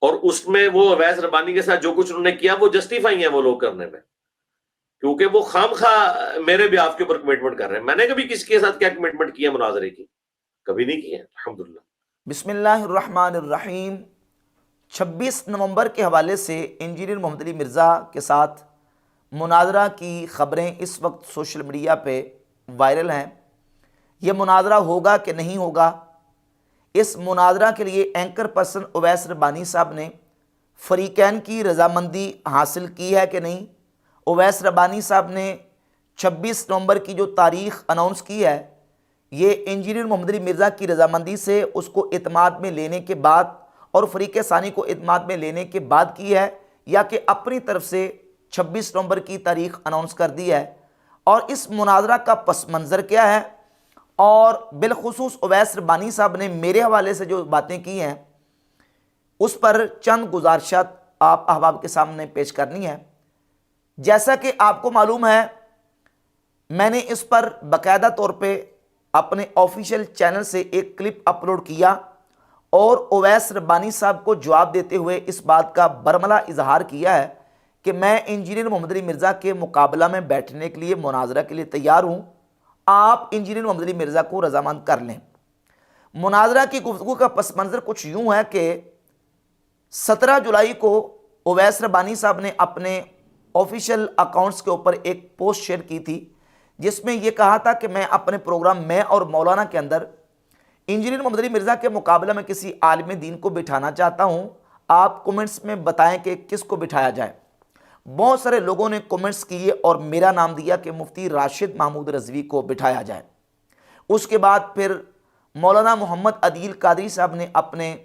اور اس میں وہ اویس ربانی کے ساتھ جو کچھ انہوں نے کیا وہ جسٹیفائی ہیں وہ لوگ کرنے میں، کیونکہ وہ خام خواہ میرے بھی آپ کے اوپر کمٹمنٹ کر رہے ہیں. میں نے کبھی کسی کے ساتھ کیا کمٹمنٹ کیا مناظرے کی؟ کبھی نہیں کی ہے الحمدللہ. بسم اللہ الرحمن الرحیم. 26 نومبر کے حوالے سے انجینئر محمد علی مرزا کے ساتھ مناظرہ کی خبریں اس وقت سوشل میڈیا پہ وائرل ہیں. یہ مناظرہ ہوگا کہ نہیں ہوگا، اس مناظرہ کے لیے اینکر پرسن اویس ربانی صاحب نے فریقین کی رضامندی حاصل کی ہے کہ نہیں. اویس ربانی صاحب نے 26 نومبر کی جو تاریخ اناؤنس کی ہے یہ انجینئر محمد علی مرزا کی رضامندی سے اس کو اعتماد میں لینے کے بعد اور فریق ثانی کو اعتماد میں لینے کے بعد کی ہے، یا کہ اپنی طرف سے 26 نومبر کی تاریخ اناؤنس کر دی ہے. اور اس مناظرہ کا پس منظر کیا ہے، اور بالخصوص اویس ربانی صاحب نے میرے حوالے سے جو باتیں کی ہیں اس پر چند گزارشات آپ احباب کے سامنے پیش کرنی ہے. جیسا کہ آپ کو معلوم ہے میں نے اس پر باقاعدہ طور پہ اپنے آفیشیل چینل سے ایک کلپ اپلوڈ کیا اور اویس ربانی صاحب کو جواب دیتے ہوئے اس بات کا برملا اظہار کیا ہے کہ میں انجینئر محمد علی مرزا کے مقابلہ میں بیٹھنے کے لیے مناظرہ کے لیے تیار ہوں، آپ انجینئر محمد علی مرزا کو رضامند کر لیں. مناظرہ کی گفتگو کا پس منظر کچھ یوں ہے کہ 17 جولائی کو اویس ربانی صاحب نے اپنے آفیشیل اکاؤنٹس کے اوپر ایک پوسٹ شیئر کی تھی جس میں یہ کہا تھا کہ میں اپنے پروگرام میں اور مولانا کے اندر انجینئر محمد علی مرزا کے مقابلہ میں کسی عالم دین کو بٹھانا چاہتا ہوں، آپ کومنٹس میں بتائیں کہ کس کو بٹھایا جائے. بہت سارے لوگوں نے کومنٹس کیے اور میرا نام دیا کہ مفتی راشد محمود رضوی کو بٹھایا جائے. اس کے بعد پھر مولانا محمد عدیل قادری صاحب نے اپنے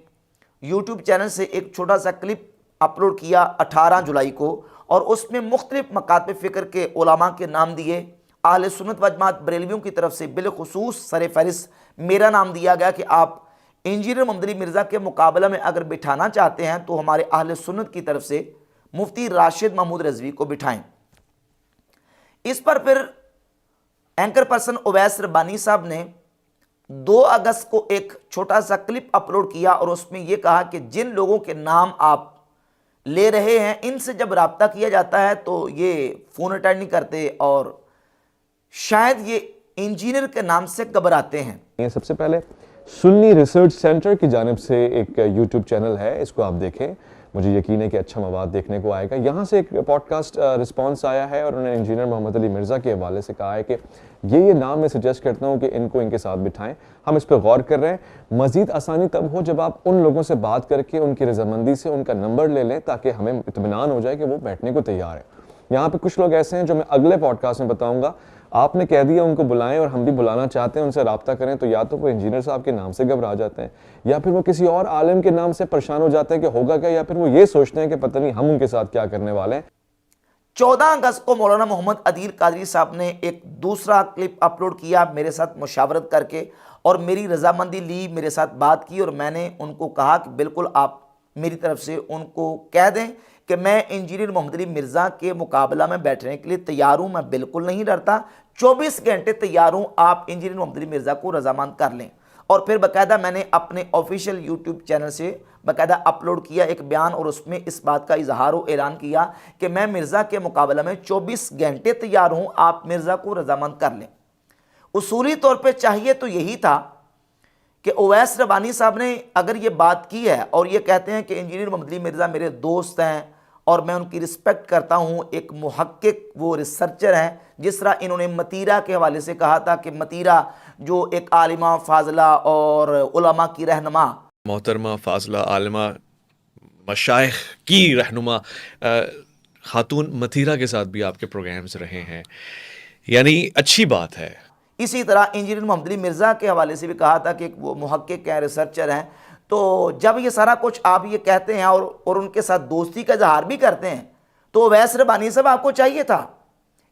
یوٹیوب چینل سے ایک چھوٹا سا کلپ اپلوڈ کیا 18 جولائی کو، اور اس میں مختلف مکاتب فکر کے علماء کے نام دیے. اہل سنت و جماعت بریلویوں کی طرف سے بالخصوص سر فہرست میرا نام دیا گیا کہ آپ انجینئر محمد علی مرزا کے مقابلہ میں اگر بٹھانا چاہتے ہیں تو ہمارے اہل سنت کی طرف سے مفتی راشد محمود رضوی کو بٹھائیں. اس پر پھر اینکر پرسن اویس ربانی صاحب نے 2 اگست کو ایک چھوٹا سا کلپ اپلوڈ کیا اور اس میں یہ کہا کہ جن لوگوں کے نام آپ لے رہے ہیں ان سے جب رابطہ کیا جاتا ہے تو یہ فون اٹینڈ نہیں کرتے اور شاید یہ انجینئر کے نام سے گھبراتے ہیں. سب سے پہلے سنی ریسرچ سینٹر کی جانب سے ایک یوٹیوب چینل ہے، اس کو آپ دیکھیں، مجھے یقین ہے کہ اچھا مواد دیکھنے کو آئے گا. یہاں سے ایک پوڈ کاسٹ رسپانس آیا ہے اور انہوں نے انجینئر محمد علی مرزا کے حوالے سے کہا ہے کہ یہ نام میں سجیسٹ کرتا ہوں کہ ان کو ان کے ساتھ بٹھائیں. ہم اس پہ غور کر رہے ہیں. مزید آسانی تب ہو جب آپ ان لوگوں سے بات کر کے ان کی رضامندی سے ان کا نمبر لے لیں تاکہ ہمیں اطمینان ہو جائے کہ وہ بیٹھنے کو تیار ہیں. یہاں پہ کچھ لوگ ایسے ہیں جو میں اگلے پوڈ کاسٹ میں بتاؤں گا، آپ نے کہہ دیا ان کو بلائیں اور ہم بھی بلانا چاہتے ہیں ان سے رابطہ کریں، تو یا تو وہ انجینئر صاحب کے نام سے گھبرا جاتے ہیں یا پھر وہ کسی اور عالم کے نام سے پریشان ہو جاتے ہیں کہ ہوگا کیا، یا پھر وہ یہ سوچتے ہیں کہ پتہ نہیں ہم ان کے ساتھ کیا کرنے والے ہیں. 14 اگست کو مولانا محمد عدیل قادری صاحب نے ایک دوسرا کلپ اپلوڈ کیا میرے ساتھ مشاورت کر کے اور میری رضامندی لی، میرے ساتھ بات کی اور میں نے ان کو کہا کہ بالکل آپ میری طرف سے ان کو کہہ دیں کہ میں انجینئر محمد علی مرزا کے مقابلہ میں بیٹھنے کے لیے تیار ہوں، میں بالکل نہیں ڈرتا، 24 گھنٹے تیار ہوں، آپ انجینئر محمد علی مرزا کو رضامند کر لیں. اور پھر باقاعدہ میں نے اپنے آفیشیل یوٹیوب چینل سے باقاعدہ اپلوڈ کیا ایک بیان اور اس میں اس بات کا اظہار و اعلان کیا کہ میں مرزا کے مقابلہ میں 24 گھنٹے تیار ہوں، آپ مرزا کو رضامند کر لیں. اصولی طور پہ چاہیے تو یہی تھا کہ اویس ربانی صاحب نے اگر یہ بات کی ہے اور یہ کہتے ہیں کہ انجینئر محمد علی مرزا میرے دوست ہیں اور میں ان کی رسپیکٹ کرتا ہوں، ایک محقق وہ ریسرچر ہیں، جس طرح انہوں نے متیرہ کے حوالے سے کہا تھا کہ متیرہ جو ایک عالمہ فاضلہ اور علماء کی رہنما، محترمہ فاضلہ عالمہ مشائخ کی رہنما خاتون متیرہ کے ساتھ بھی آپ کے پروگرامز رہے ہیں، یعنی اچھی بات ہے. اسی طرح انجینئر محمد علی مرزا کے حوالے سے بھی کہا تھا کہ وہ محقق ہیں، ریسرچر ہیں. تو جب یہ سارا کچھ آپ یہ کہتے ہیں اور ان کے ساتھ دوستی کا اظہار بھی کرتے ہیں تو اویس ربانی صاحب آپ کو چاہیے تھا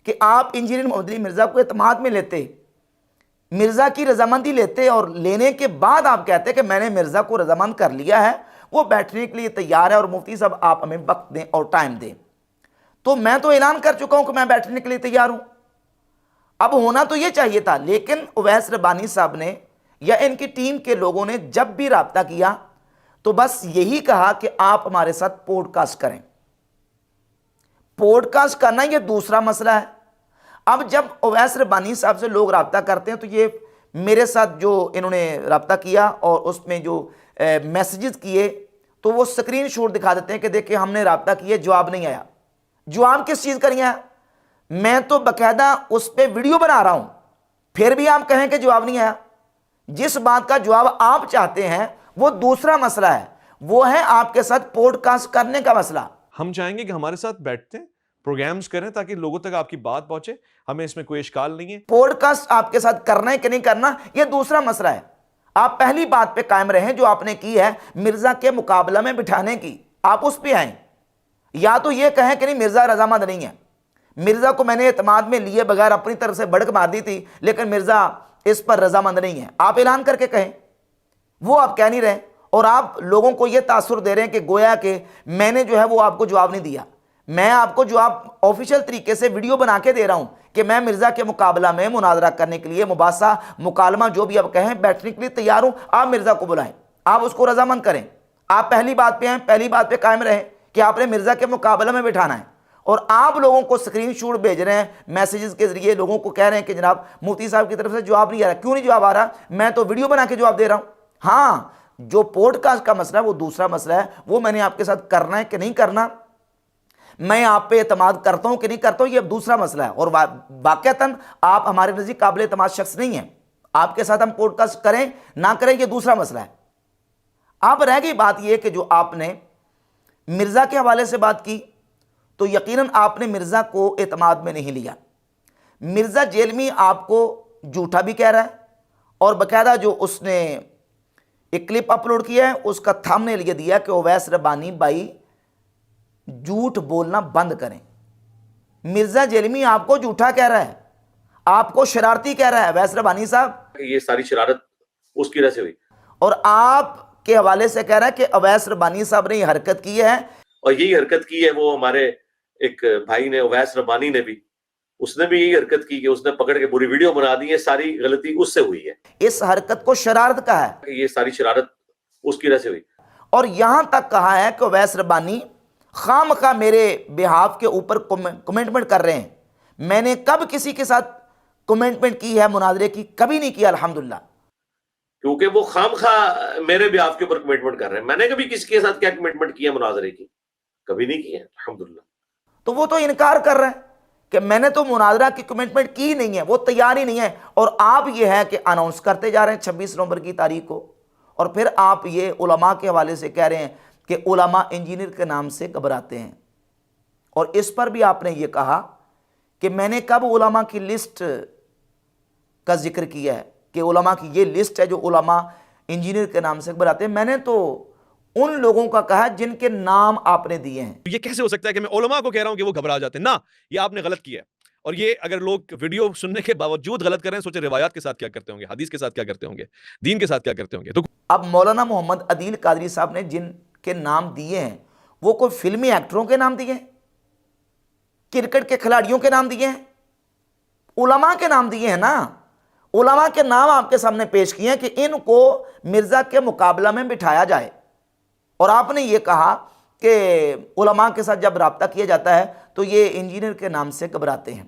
کہ آپ انجینئر محمد علی مرزا کو اعتماد میں لیتے، مرزا کی رضامندی لیتے اور لینے کے بعد آپ کہتے کہ میں نے مرزا کو رضامند کر لیا ہے، وہ بیٹھنے کے لیے تیار ہے اور مفتی صاحب آپ ہمیں وقت دیں اور ٹائم دیں. تو میں تو اعلان کر چکا ہوں کہ میں بیٹھنے کے لیے تیار ہوں. اب ہونا تو یہ چاہیے تھا، لیکن اویس ربانی صاحب نے یا ان کی ٹیم کے لوگوں نے جب بھی رابطہ کیا تو بس یہی کہا کہ آپ ہمارے ساتھ پوڈ کاسٹ کریں. پوڈ کاسٹ کرنا یہ دوسرا مسئلہ ہے. اب جب اویس ربانی صاحب سے لوگ رابطہ کرتے ہیں تو یہ میرے ساتھ جو انہوں نے رابطہ کیا اور اس میں جو میسیجز کیے تو وہ سکرین شاٹ دکھا دیتے ہیں کہ دیکھیں ہم نے رابطہ کیا, جواب نہیں آیا. جواب کس چیز کا نہیں آیا؟ میں تو باقاعدہ اس پہ ویڈیو بنا رہا ہوں, پھر بھی آپ کہیں کہ جواب نہیں آیا. جس بات کا جواب آپ چاہتے ہیں وہ دوسرا مسئلہ ہے, وہ ہے آپ کے ساتھ پوڈ کاسٹ کرنے کا مسئلہ. ہم چاہیں گے کہ ہمارے ساتھ بیٹھتے ہیں, پروگرامز کریں تاکہ لوگوں تک آپ کی بات پہنچے. ہمیں اس میں کوئی اشکال نہیں ہے. پوڈ کاسٹ آپ کے ساتھ کرنا ہے کہ نہیں کرنا یہ دوسرا مسئلہ ہے. آپ پہلی بات پہ قائم رہیں جو آپ نے کی ہے مرزا کے مقابلہ میں بٹھانے کی, آپ اس پہ آئیں. یا تو یہ کہیں کہ نہیں مرزا رضامند نہیں ہے, مرزا کو میں نے اعتماد میں لیے بغیر اپنی طرف سے بڑک مار دی تھی لیکن مرزا اس پر رضامند نہیں ہے, آپ اعلان کر کے کہیں. وہ آپ کہہ نہیں رہے اور آپ لوگوں کو یہ تاثر دے رہے ہیں کہ گویا کہ میں نے جو ہے وہ آپ کو جواب نہیں دیا. میں آپ کو جواب آفیشیل طریقے سے ویڈیو بنا کے دے رہا ہوں کہ میں مرزا کے مقابلہ میں مناظرہ کرنے کے لیے, مباحثہ, مکالمہ جو بھی آپ کہیں, بیٹھنے کے لیے تیار ہوں. آپ مرزا کو بلائیں, آپ اس کو رضامند کریں. آپ پہلی بات پہ ہیں, پہلی بات پہ قائم رہیں کہ آپ نے مرزا کے مقابلہ میں بٹھانا ہے. اور آپ لوگوں کو سکرین شاٹ بھیج رہے ہیں میسیجز کے ذریعے, لوگوں کو کہہ رہے ہیں کہ جناب مفتی صاحب کی طرف سے جواب نہیں آ رہا. کیوں نہیں جواب آ رہا؟ میں تو ویڈیو بنا کے جواب دے رہا ہوں. ہاں, جو پوڈ کاسٹ کا مسئلہ ہے وہ دوسرا مسئلہ ہے, وہ میں نے آپ کے ساتھ کرنا ہے کہ نہیں کرنا, میں آپ پہ اعتماد کرتا ہوں کہ نہیں کرتا ہوں, یہ دوسرا مسئلہ ہے. اور واقعتاً آپ ہمارے نزدیک قابل اعتماد شخص نہیں ہیں. آپ کے ساتھ ہم پوڈ کاسٹ کریں نہ کریں یہ دوسرا مسئلہ ہے. اب رہ گئی بات یہ کہ جو آپ نے مرزا کے حوالے سے بات کی تو یقیناً آپ نے مرزا کو اعتماد میں نہیں لیا. مرزا جیلمی آپ کو جھوٹا بھی کہہ رہا ہے اور باقاعدہ جو اس نے ایک کلپ اپلوڈ کیا ہے اس کا تھمبنیل یہ دیا کہ اویس ربانی بھائی جھوٹ بولنا بند کریں. مرزا جیلمی آپ کو جھوٹا کہہ رہا ہے, آپ کو شرارتی کہہ رہا ہے اویس ربانی صاحب. یہ ساری شرارت اس کی وجہ سے ہوئی. اور آپ کے حوالے سے کہہ رہا ہے کہ اویس ربانی صاحب نے یہ حرکت کی ہے. اور یہی حرکت کی ہے وہ ہمارے ایک بھائی نے, اویس ربانی نے بھی, اس نے بھی یہی حرکت کی کہ اس نے پکڑ کے پوری ویڈیو بنا دی ہے. ساری غلطی اس سے ہوئی ہے. اس حرکت کو شرارت کہا ہے. یہ ساری شرارت اس کی وجہ سے ہوئی. اور یہاں تک کہا ہے کہ اویس ربانی خام خواہ میرے بہاف کے اوپر کمنٹمنٹ کر رہے ہیں. میں نے کب کسی کے ساتھ کمنٹمنٹ کی ہے مناظرے کی؟ کبھی نہیں کیا الحمدللہ. کیونکہ وہ خام خواہ میرے بہاف کے اوپر کمنٹمنٹ کر رہے ہیں. میں نے کبھی کسی کے ساتھ کیا کمنٹمنٹ کیا مناظرے کی؟ کبھی نہیں کی ہے الحمدللہ. تو وہ تو انکار کر رہے ہیں کہ میں نے تو مناظرہ کی کمنٹمنٹ کی نہیں ہے, وہ تیار ہی نہیں ہے. اور آپ یہ ہے کہ اناؤنس کرتے جا رہے ہیں 26 نومبر کی تاریخ کو, اور پھر آپ یہ علماء کے حوالے سے کہہ رہے ہیں کہ علماء انجینئر کے نام سے گھبراتے ہیں. اور اس پر بھی آپ نے یہ کہا کہ میں نے کب علماء کی لسٹ کا ذکر کیا ہے کہ علماء کی یہ لسٹ ہے جو علماء انجینئر کے نام سے گھبراتے ہیں. میں نے تو ان لوگوں کا کہا جن کے نام آپ نے دیے ہیں. یہ کیسے ہو سکتا ہے کہ میں علماء کو کہہ رہا ہوں کہ وہ گھبرا جاتے ہیں؟ نہ, یہ آپ نے غلط کیا ہے. اور یہ اگر لوگ ویڈیو سننے کے باوجود غلط کریں, سوچے روایات کے ساتھ کیا کرتے ہوں گے, حدیث کے ساتھ کیا کرتے ہوں گے, دین کے ساتھ کیا کرتے ہوں گے. تو اب مولانا محمد عدیل قادری صاحب نے جن کے نام دیے ہیں وہ کوئی فلمی ایکٹروں کے نام دیے ہیں, کرکٹ کے کھلاڑیوں کے نام دیے ہیں, علماء کے نام دیے ہیں نا. علماء کے نام آپ کے سامنے پیش کیے ہیں کہ ان کو مرزا کے مقابلہ میں بٹھایا جائے. اور آپ نے یہ کہا کہ علماء کے ساتھ جب رابطہ کیا جاتا ہے تو یہ انجینئر کے نام سے گھبراتے ہیں.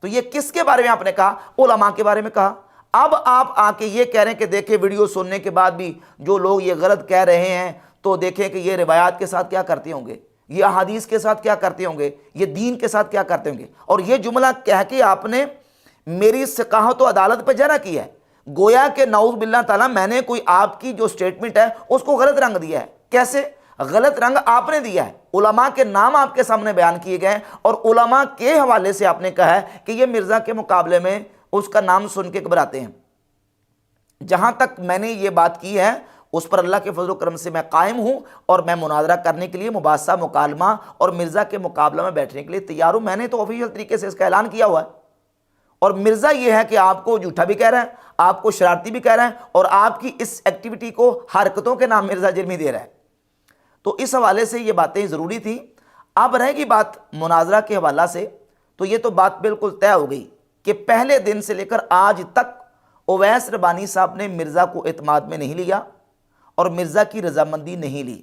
تو یہ کس کے بارے میں آپ نے کہا؟ علماء کے بارے میں کہا. اب آپ آ کے یہ کہہ رہے ہیں کہ دیکھیں ویڈیو سننے کے بعد بھی جو لوگ یہ غلط کہہ رہے ہیں تو دیکھیں کہ یہ روایات کے ساتھ کیا کرتے ہوں گے, یہ احادیث کے ساتھ کیا کرتے ہوں گے, یہ دین کے ساتھ کیا کرتے ہوں گے. اور یہ جملہ کہہ کے آپ نے میری ثقافت و عدالت پہ جرح کی ہے, گویا کہ نعوذ باللہ تعالیٰ میں نے کوئی آپ کی جو سٹیٹمنٹ ہے اس کو غلط رنگ دیا ہے. کیسے غلط رنگ آپ نے دیا ہے؟ علماء کے نام آپ کے سامنے بیان کیے گئے اور علماء کے حوالے سے آپ نے کہا ہے کہ یہ مرزا کے مقابلے میں اس کا نام سن کے گھبراتے ہیں. جہاں تک میں نے یہ بات کی ہے اس پر اللہ کے فضل و کرم سے میں قائم ہوں اور میں مناظرہ کرنے کے لیے, مباحثہ, مکالمہ اور مرزا کے مقابلہ میں بیٹھنے کے لیے تیار ہوں. میں نے تو آفیشیل طریقے سے اس کا اعلان کیا ہوا ہے. اور مرزا یہ ہے کہ آپ کو جھوٹا بھی کہہ رہا ہے, آپ کو شرارتی بھی کہہ رہا ہے اور آپ کی اس ایکٹیویٹی کو حرکتوں کے نام مرزا جرمی دے رہا ہے. تو اس حوالے سے یہ باتیں ضروری تھیں. اب رہے گی بات مناظرہ کے حوالہ سے, تو یہ تو بات بالکل طے ہو گئی کہ پہلے دن سے لے کر آج تک اویس ربانی صاحب نے مرزا کو اعتماد میں نہیں لیا اور مرزا کی رضامندی نہیں لی۔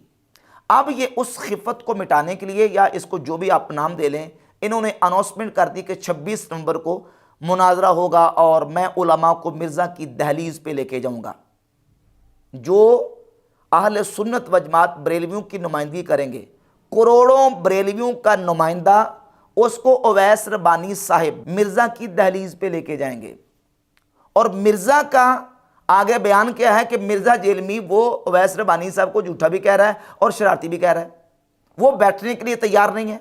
اب یہ اس خفت کو مٹانے کے لیے یا اس کو جو بھی آپ نام دے لیں، انہوں نے اناؤنسمنٹ کر دی کہ 26 نومبر کو مناظرہ ہوگا اور میں علماء کو مرزا کی دہلیز پہ لے کے جاؤں گا۔ جو اہل سنت و جماعت بریلویوں کی نمائندگی کریں گے، کروڑوں بریلویوں کا نمائندہ اس کو اویس ربانی صاحب مرزا کی دہلیز پہ لے کے جائیں گے۔ اور مرزا کا آگے بیان کیا ہے کہ مرزا جیلمی وہ اویس ربانی صاحب کو جھوٹا بھی کہہ رہا ہے اور شرارتی بھی کہہ رہا ہے، وہ بیٹھنے کے لیے تیار نہیں ہے۔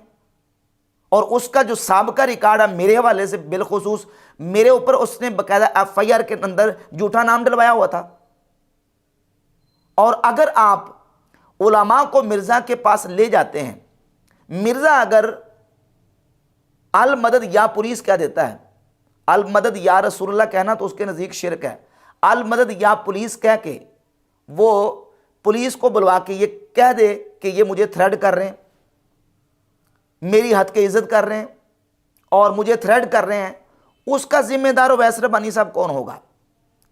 اور اس کا جو سابقہ ریکارڈ ہے میرے حوالے سے، بالخصوص میرے اوپر اس نے باقاعدہ ایف آئی آر کے اندر جھوٹا نام ڈلوایا ہوا تھا۔ اور اگر آپ علماء کو مرزا کے پاس لے جاتے ہیں، مرزا اگر المدد یا پولیس کہہ دیتا ہے، المدد یا رسول اللہ کہنا تو اس کے نزدیک شرک ہے، المدد یا پولیس کہہ کے وہ پولیس کو بلوا کے یہ کہہ دے کہ یہ مجھے تھریڈ کر رہے ہیں، میری حد کی عزت کر رہے ہیں اور مجھے تھریڈ کر رہے ہیں، اس کا ذمہ دار اویس ربانی صاحب کون ہوگا؟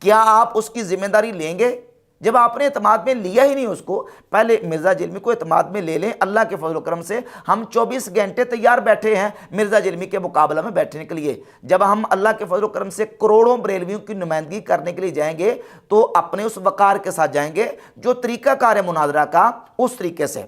کیا آپ اس کی ذمہ داری لیں گے؟ جب آپ نے اعتماد میں لیا ہی نہیں اس کو، پہلے مرزا جیلمی کو اعتماد میں لے لیں۔ اللہ کے فضل و کرم سے ہم 24 گھنٹے تیار بیٹھے ہیں مرزا جیلمی کے مقابلہ میں بیٹھنے کے لیے۔ جب ہم اللہ کے فضل و کرم سے کروڑوں بریلویوں کی نمائندگی کرنے کے لیے جائیں گے تو اپنے اس وقار کے ساتھ جائیں گے جو طریقہ کار ہے مناظرہ کا، اس طریقے سے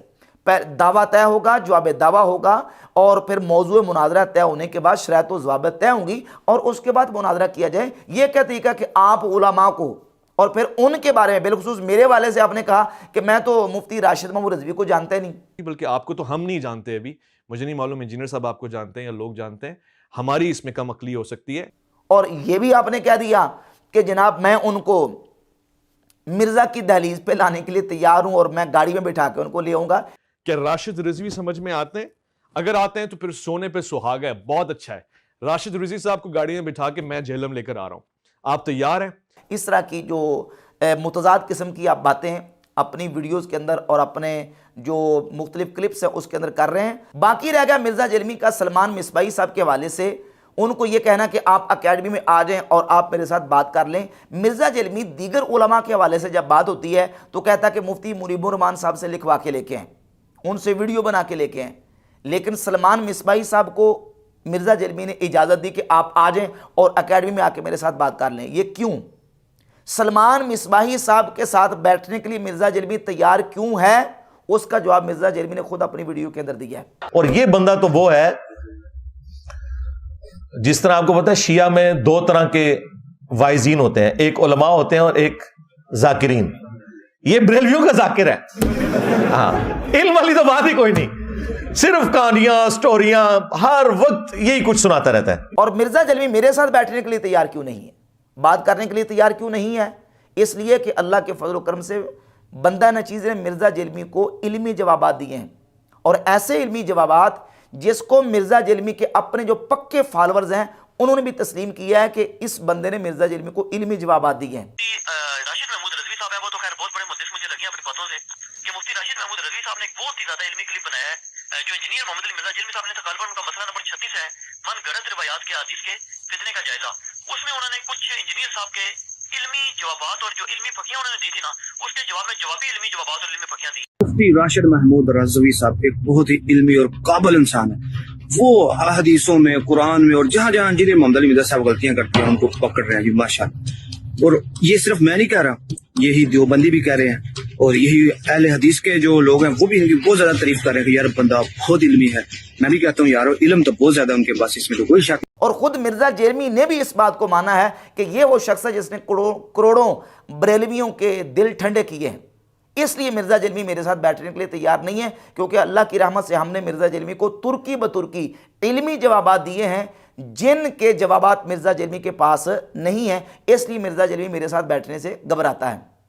دعویٰ طے ہوگا، جواب دعویٰ ہوگا، اور پھر موضوع مناظرہ طے ہونے کے بعد شرائط و ضوابط طے ہوں گی اور اس کے بعد مناظرہ کیا جائے۔ یہ کیا طریقہ کہ آپ علماء کو اور پھر ان کے بارے میں، بالخصوص میرے والے سے آپ نے کہا کہ میں تو مفتی راشد محمود رضوی کو جانتا ہی نہیں، بلکہ آپ کو تو ہم نہیں جانتے، ابھی مجھے نہیں معلوم انجینئر صاحب آپ کو جانتے ہیں یا لوگ جانتے ہیں، ہماری اس میں کم عقلی ہو سکتی ہے۔ اور یہ بھی آپ نے کہہ دیا کہ جناب میں ان کو مرزا کی دہلیز پہ لانے کے لیے تیار ہوں اور میں گاڑی میں بٹھا کے ان کو لے آؤں گا۔ کیا راشد رضوی سمجھ میں آتے ہیں؟ اگر آتے ہیں تو پھر سونے پہ سہاگا ہے، بہت اچھا ہے۔ راشد رضوی صاحب کو گاڑی میں بٹھا کے میں جہلم لے کر آ رہا ہوں، آپ تیار ہیں؟ اس طرح کی جو متضاد قسم کی آپ باتیں اپنی ویڈیوز کے اندر اور اپنے جو مختلف کلپس ہیں اس کے اندر کر رہے ہیں۔ باقی رہ گیا مرزا جیلمی کا سلمان مصباحی صاحب کے حوالے سے، ان کو یہ کہنا کہ آپ اکیڈمی میں آ جائیں اور آپ میرے ساتھ بات کر لیں۔ مرزا جیلمی دیگر علماء کے حوالے سے جب بات ہوتی ہے تو کہتا ہے کہ مفتی منیب الرحمان صاحب سے لکھوا کے لے کے ہیں، ان سے ویڈیو بنا کے لے کے ہیں، لیکن سلمان مصباحی صاحب کو مرزا جیلمی نے اجازت دی کہ آپ آ جائیں اور اکیڈمی میں آ کے میرے ساتھ بات کر لیں۔ یہ کیوں؟ سلمان مصباحی صاحب کے ساتھ بیٹھنے کے لیے مرزا جیلمی تیار کیوں ہے؟ اس کا جواب مرزا جیلمی نے خود اپنی ویڈیو کے اندر دیا ہے۔ اور یہ بندہ تو وہ ہے جس طرح آپ کو پتا ہے شیعہ میں دو طرح کے وائزین ہوتے ہیں، ایک علماء ہوتے ہیں اور ایک ذاکرین۔ یہ بریلویوں کا ذاکر ہے، ہاں، علم والی تو بات ہی کوئی نہیں، صرف کہانیاں، سٹوریاں، ہر وقت یہی کچھ سناتا رہتا ہے۔ اور مرزا جیلمی میرے ساتھ بیٹھنے کے لیے تیار کیوں نہیں ہے، بات کرنے کے لیے تیار کیوں نہیں ہے؟ اس لیے کہ اللہ کے فضل و کرم سے بندہ نچیز نے مرزا جیلمی کو علمی جوابات دیے ہیں، اور ایسے علمی جوابات جس کو مرزا جیلمی کے اپنے جو پکے فالورز ہیں انہوں نے بھی تسلیم کیا ہے کہ اس بندے نے مرزا جیلمی کو علمی جوابات دیے ہیں۔ راشد محمود رضوی صاحب ہیں، وہ تو خیر بہت بڑے محدث مجھے لگے اپنی باتوں سے کہ مفتی راشد محمود رضوی صاحب نے ایک بہت ہی زیادہ علمی کلپ بنایا ہے جو انجینئر محمد علی مرزا جیلمی صاحب نے تقریباً ان کا مسئلہ نمبر 36 ہے، من گھڑت روایات کے حدیث کے فتنے کا جائزہ، اس میں انہوں نے کچھ انجینئر صاحب کے علمی جوابات اور جو علمی پھکیاں انہوں نے دی تھی نا، اس کے جواب میں جوابی علمی جوابات اور علمی پھکیاں دی۔ مفتی راشد محمود رضوی صاحب ایک بہت ہی علمی اور قابل انسان ہے، وہ احادیثوں میں، قرآن میں اور جہاں جہاں انجینئر محمد علی مرزا صاحب غلطیاں کرتے ہیں ان کو پکڑ رہے ہیں جی ماشاءاللہ۔ اور یہ صرف میں نہیں کہہ رہا، یہی دیوبندی بھی کہہ رہے ہیں اور یہی اہل حدیث کے جو لوگ ہیں وہ بھی ان کی بہت زیادہ تعریف کر رہے ہیں کہ یار بندہ بہت علمی ہے۔ میں بھی کہتا ہوں یار علم تو بہت زیادہ ان کے پاس، اس میں تو کوئی شک نہیں۔ اور خود مرزا جیلمی نے بھی اس بات کو مانا ہے کہ یہ وہ شخص ہے جس نے کروڑوں بریلویوں کے دل ٹھنڈے کیے ہیں۔ اس لیے مرزا جیلمی میرے ساتھ بیٹھنے کے لیے تیار نہیں ہے، کیونکہ اللہ کی رحمت سے ہم نے مرزا جیلمی کو ترکی بترکی علمی جوابات دیے ہیں جن کے جوابات مرزا جیلمی کے پاس نہیں ہیں، اس لیے مرزا جیلمی میرے ساتھ بیٹھنے سے گھبراتا ہے۔